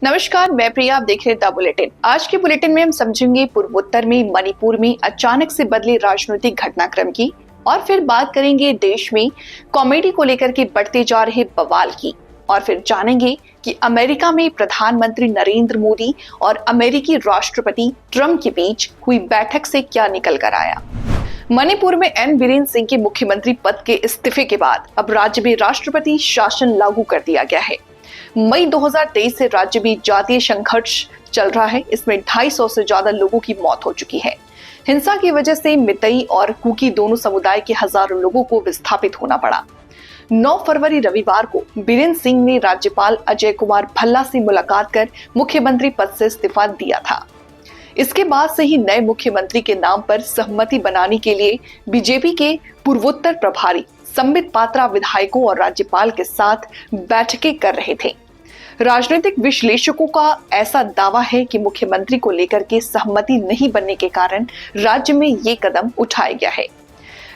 नमस्कार, मैं प्रिया। आप देख रहे हैं द बुलेटिन। आज के बुलेटिन में हम समझेंगे पूर्वोत्तर में मणिपुर में अचानक से बदले राजनीतिक घटनाक्रम की, और फिर बात करेंगे देश में कॉमेडी को लेकर के बढ़ते जा रहे बवाल की, और फिर जानेंगे कि अमेरिका में प्रधानमंत्री नरेंद्र मोदी और अमेरिकी राष्ट्रपति ट्रंप के बीच हुई बैठक से क्या निकल कर आया। मणिपुर में एन बीरेन सिंह के मुख्यमंत्री पद के इस्तीफे के बाद अब राज्य में राष्ट्रपति शासन लागू कर दिया गया है। मई 2023 से राज्य में जातीय संघर्ष चल रहा है। इसमें 250 से ज्यादा लोगों की मौत हो चुकी है। हिंसा की वजह से मितई और कुकी दोनों समुदाय के हजारों लोगों को विस्थापित होना पड़ा। 9 फरवरी रविवार को बीरेन सिंह ने राज्यपाल अजय कुमार भल्ला से मुलाकात कर मुख्यमंत्री पद से इस्तीफा दिया था। इसके बाद से ही नए मुख्यमंत्री के नाम पर सहमति बनाने के लिए बीजेपी के पूर्वोत्तर प्रभारी संबित पात्रा विधायकों और राज्यपाल के साथ बैठकें कर रहे थे। राजनीतिक विश्लेषकों का ऐसा दावा है कि मुख्यमंत्री को लेकर के सहमति नहीं बनने के कारण राज्य में ये कदम उठाया गया है।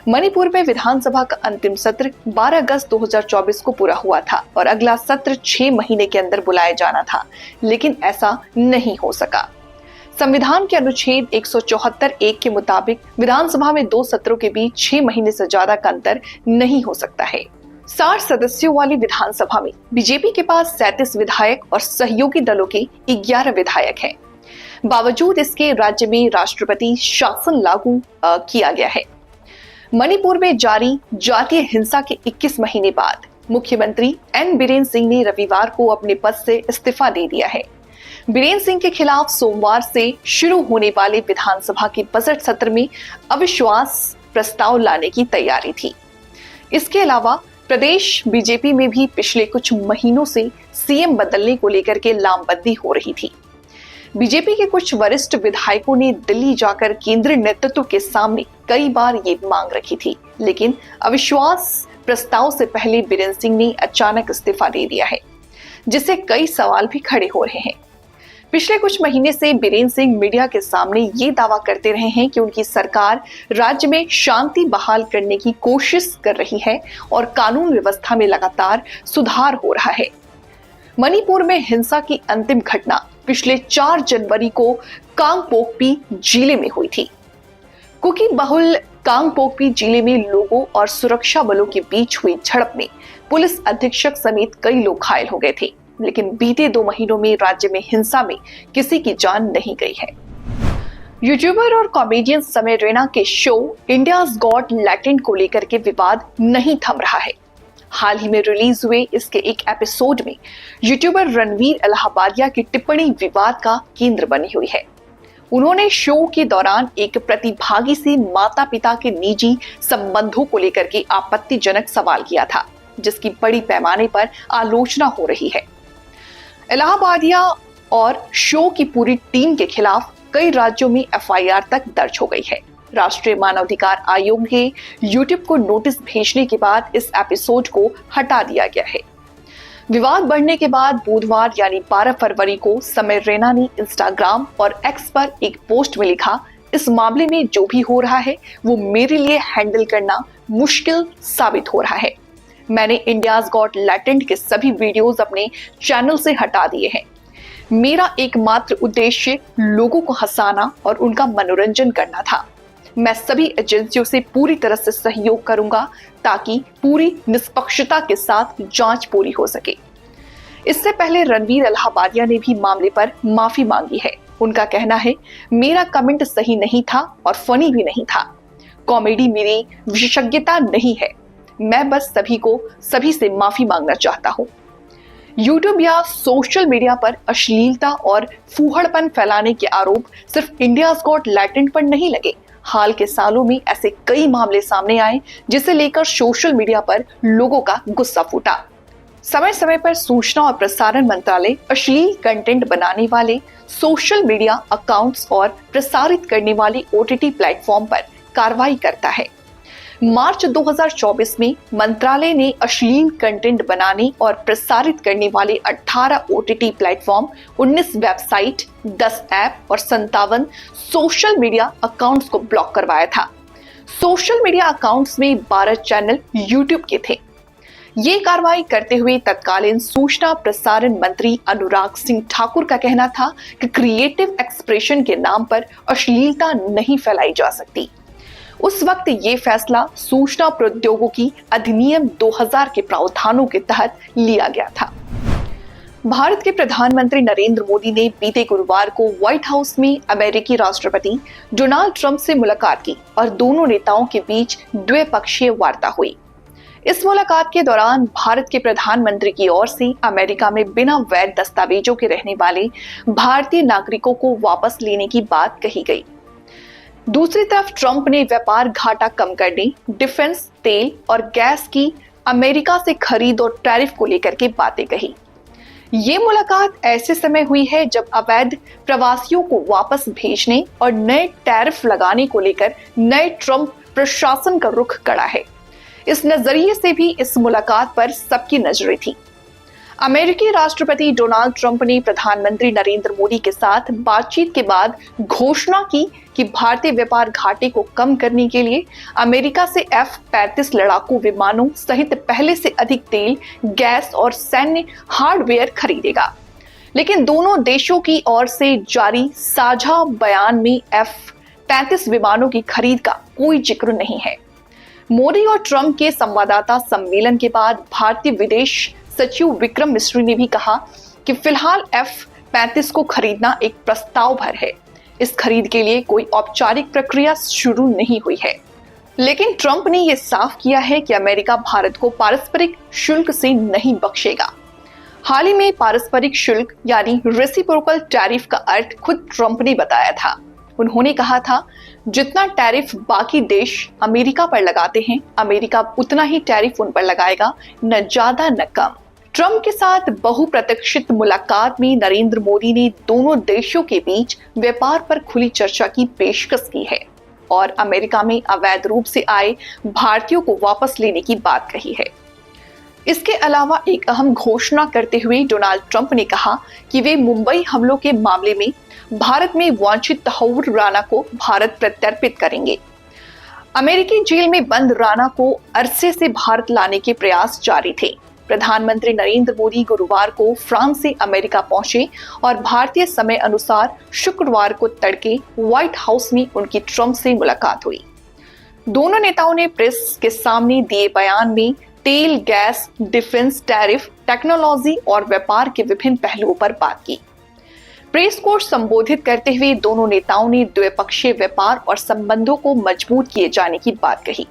मणिपुर में विधानसभा का अंतिम सत्र 12 अगस्त 2024 को पूरा हुआ था और अगला सत्र 6 महीने के अंदर बुलाया जाना था, लेकिन ऐसा नहीं हो सका। संविधान के अनुच्छेद 174(1) के मुताबिक विधानसभा में 2 सत्रों के बीच 6 महीने से ज्यादा का अंतर नहीं हो सकता है। 60 सदस्यों वाली विधानसभा में बीजेपी के पास 37 विधायक और सहयोगी दलों के 11 विधायक हैं। बावजूद इसके राज्य में राष्ट्रपति शासन लागू किया गया है। मणिपुर में जारी जातीय हिंसा के 21 महीने बाद मुख्यमंत्री एन बीरेन सिंह ने रविवार को अपने पद से इस्तीफा दे दिया है। बीरेन सिंह के खिलाफ सोमवार से शुरू होने वाले विधानसभा के बजट सत्र में अविश्वास प्रस्ताव लाने की तैयारी थी। इसके अलावा प्रदेश बीजेपी में भी पिछले कुछ महीनों से सीएम बदलने को लेकर के लामबंदी हो रही थी। बीजेपी के कुछ वरिष्ठ विधायकों ने दिल्ली जाकर केंद्रीय नेतृत्व के सामने कई बार ये मांग रखी थी, लेकिन अविश्वास प्रस्ताव से पहले बीरेन सिंह ने अचानक इस्तीफा दे दिया है, जिससे कई सवाल भी खड़े हो रहे हैं। पिछले कुछ महीने से बीरेन सिंह मीडिया के सामने ये दावा करते रहे हैं कि उनकी सरकार राज्य में शांति बहाल करने की कोशिश कर रही है और कानून व्यवस्था में लगातार सुधार हो रहा है। मणिपुर में हिंसा की अंतिम घटना पिछले 4 जनवरी को कांगपोकपी जिले में हुई थी। कुकी बहुल कांगपोकपी जिले में लोगों और सुरक्षा बलों के बीच हुई झड़प में पुलिस अधीक्षक समेत कई लोग घायल हो गए थे, लेकिन बीते 2 महीनों में राज्य में हिंसा में किसी की जान नहीं गई है। यूट्यूबर और कॉमेडियन समय रैना के शो इंडियाज गॉट लैटेंट को लेकर के विवाद नहीं थम रहा है। हाल ही में रिलीज हुए इसके एक एपिसोड में यूट्यूबर रणवीर इलाहाबादिया की टिप्पणी विवाद का केंद्र बनी हुई है। उन्होंने शो के दौरान एक प्रतिभागी से माता पिता के निजी संबंधों को लेकर के आपत्तिजनक सवाल किया था, जिसकी बड़ी पैमाने पर आलोचना हो रही है। इलाहाबादिया और शो की पूरी टीम के खिलाफ कई राज्यों में एफआईआर तक दर्ज हो गई है। राष्ट्रीय मानवाधिकार आयोग ने यूट्यूब को नोटिस भेजने के बाद इस एपिसोड को हटा दिया गया है। विवाद बढ़ने के बाद बुधवार यानी 12 फरवरी को समय रैना ने इंस्टाग्राम और एक्स पर एक पोस्ट में लिखा, इस मामले में जो भी हो रहा है वो मेरे लिए हैंडल करना मुश्किल साबित हो रहा है। मैंने इंडियाज गॉट लैटेंट के सभी वीडियोस अपने चैनल से हटा दिए हैं। मेरा एकमात्र उद्देश्य लोगों को हंसाना और उनका मनोरंजन करना था। मैं सभी एजेंसियों से पूरी तरह से सहयोग करूंगा ताकि पूरी निष्पक्षता के साथ जांच पूरी हो सके। इससे पहले रणवीर इलाहाबादिया ने भी मामले पर माफी मांगी है। उनका कहना है, मेरा कमेंट सही नहीं था और फनी भी नहीं था। कॉमेडी मेरी विशेषज्ञता नहीं है। मैं बस सभी से माफी मांगना चाहता हूँ। यूट्यूब या सोशल मीडिया पर अश्लीलता और फूहड़पन फैलाने के आरोप सिर्फ इंडियाज गॉट लैटेंट पर नहीं लगे। हाल के सालों में ऐसे कई मामले सामने आए जिसे लेकर सोशल मीडिया पर लोगों का गुस्सा फूटा। समय समय पर सूचना और प्रसारण मंत्रालय अश्लील कंटेंट बनाने वाले सोशल मीडिया अकाउंट्स और प्रसारित करने वाले ओटीटी प्लेटफॉर्म पर कार्रवाई करता है। मार्च 2024 में मंत्रालय ने अश्लील कंटेंट बनाने और प्रसारित करने वाले 18 ओटीटी प्लेटफॉर्म, 19 वेबसाइट, 10 ऐप और 57 सोशल मीडिया अकाउंट्स को ब्लॉक करवाया था। सोशल मीडिया अकाउंट्स में 12 चैनल यूट्यूब के थे। ये कार्रवाई करते हुए तत्कालीन सूचना प्रसारण मंत्री अनुराग सिंह ठाकुर का कहना था कि क्रिएटिव एक्सप्रेशन के नाम पर अश्लीलता नहीं फैलाई जा सकती। उस वक्त ये फैसला सूचना प्रौद्योगिकी अधिनियम 2000 के प्रावधानों के तहत लिया गया था। भारत के प्रधानमंत्री नरेंद्र मोदी ने बीते गुरुवार को व्हाइट हाउस में अमेरिकी राष्ट्रपति डोनाल्ड ट्रंप से मुलाकात की और दोनों नेताओं के बीच द्विपक्षीय वार्ता हुई। इस मुलाकात के दौरान भारत के प्रधानमंत्री की ओर से अमेरिका में बिना वैध दस्तावेजों के रहने वाले भारतीय नागरिकों को वापस लेने की बात कही गई। दूसरी तरफ ट्रंप ने व्यापार घाटा कम करने, डिफेंस, तेल और गैस की अमेरिका से खरीद और टैरिफ को लेकर के बातें कही। ये मुलाकात ऐसे समय हुई है जब अवैध प्रवासियों को वापस भेजने और नए टैरिफ लगाने को लेकर नए ट्रंप प्रशासन का रुख कड़ा है। इस नजरिए से भी इस मुलाकात पर सबकी नजरें थी। अमेरिकी राष्ट्रपति डोनाल्ड ट्रंप ने प्रधानमंत्री नरेंद्र मोदी के साथ बातचीत के बाद घोषणा की कि भारतीय व्यापार घाटे को कम करने के लिए अमेरिका से F-35 लड़ाकू विमानों सहित पहले से अधिक तेल, गैस और सैन्य हार्डवेयर खरीदेगा। लेकिन दोनों देशों की ओर से जारी साझा बयान में F-35 विमानों की खरीद का कोई जिक्र नहीं है। मोदी और ट्रंप के संवाददाता सम्मेलन के बाद भारतीय विदेश सचिव विक्रम मिस्री ने भी कहा कि फिलहाल F-35 को खरीदना एक प्रस्ताव भर है। इस खरीद के लिए कोई औपचारिक प्रक्रिया शुरू नहीं हुई है। लेकिन ट्रंप ने यह साफ किया है कि अमेरिका भारत को पारस्परिक शुल्क से नहीं बख्शेगा। हाल ही में पारस्परिक शुल्क यानी रेसिप्रोकल टैरिफ का अर्थ खुद ट्रंप ने बताया था। उन्होंने कहा था, जितना टैरिफ बाकी देश अमेरिका पर लगाते हैं, अमेरिका उतना ही टैरिफ उन पर लगाएगा, न ज्यादा न कम। ट्रंप के साथ बहुप्रतीक्षित मुलाकात में नरेंद्र मोदी ने दोनों देशों के बीच व्यापार पर खुली चर्चा की पेशकश की है और अमेरिका में अवैध रूप से आए भारतीयों को वापस लेने की बात कही है। इसके अलावा एक अहम घोषणा करते हुए डोनाल्ड ट्रंप ने कहा कि वे मुंबई हमलों के मामले में भारत में वांछित तहव्वुर राणा को भारत प्रत्यर्पित करेंगे। अमेरिकी जेल में बंद राणा को अरसे से भारत लाने के प्रयास जारी थे। प्रधानमंत्री नरेंद्र मोदी गुरुवार को फ्रांस से अमेरिका पहुंचे और भारतीय समय अनुसार शुक्रवार को तड़के व्हाइट हाउस में उनकी ट्रंप से मुलाकात हुई। दोनों नेताओं ने प्रेस के सामने दिए बयान में तेल, गैस, डिफेंस, टैरिफ, टेक्नोलॉजी और व्यापार के विभिन्न पहलुओं पर बात की। प्रेस को संबोधित करते हुए दोनों नेताओं ने द्विपक्षीय व्यापार और संबंधों को मजबूत किए जाने की बात कही।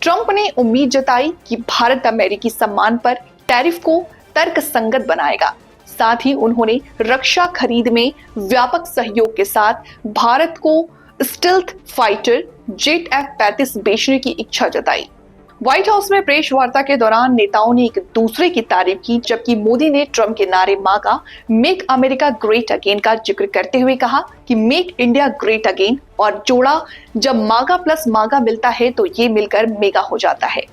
ट्रंप ने उम्मीद जताई कि भारत अमेरिकी सम्मान पर टैरिफ को तर्कसंगत बनाएगा। साथ ही उन्होंने रक्षा खरीद में व्यापक सहयोग के साथ भारत को स्टेल्थ फाइटर जेट F-35 बेचने की इच्छा जताई। व्हाइट हाउस में प्रेस वार्ता के दौरान नेताओं ने एक दूसरे की तारीफ की, जबकि मोदी ने ट्रंप के नारे मांगा मेक अमेरिका ग्रेट अगेन का जिक्र करते हुए कहा कि मेक इंडिया ग्रेट अगेन और जोड़ा, जब मागा प्लस मागा मिलता है तो ये मिलकर मेगा हो जाता है।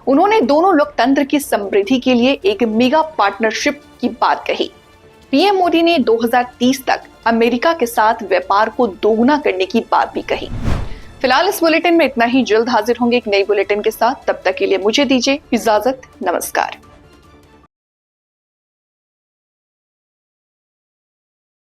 उन्होंने दोनों लोकतंत्र की समृद्धि के लिए एक मेगा पार्टनरशिप की बात कही। पीएम मोदी ने 2030 तक अमेरिका के साथ व्यापार को दोगुना करने की बात भी कही। फिलहाल इस बुलेटिन में इतना ही। जल्द हाजिर होंगे एक नई बुलेटिन के साथ। तब तक के लिए मुझे दीजिए इजाजत। नमस्कार।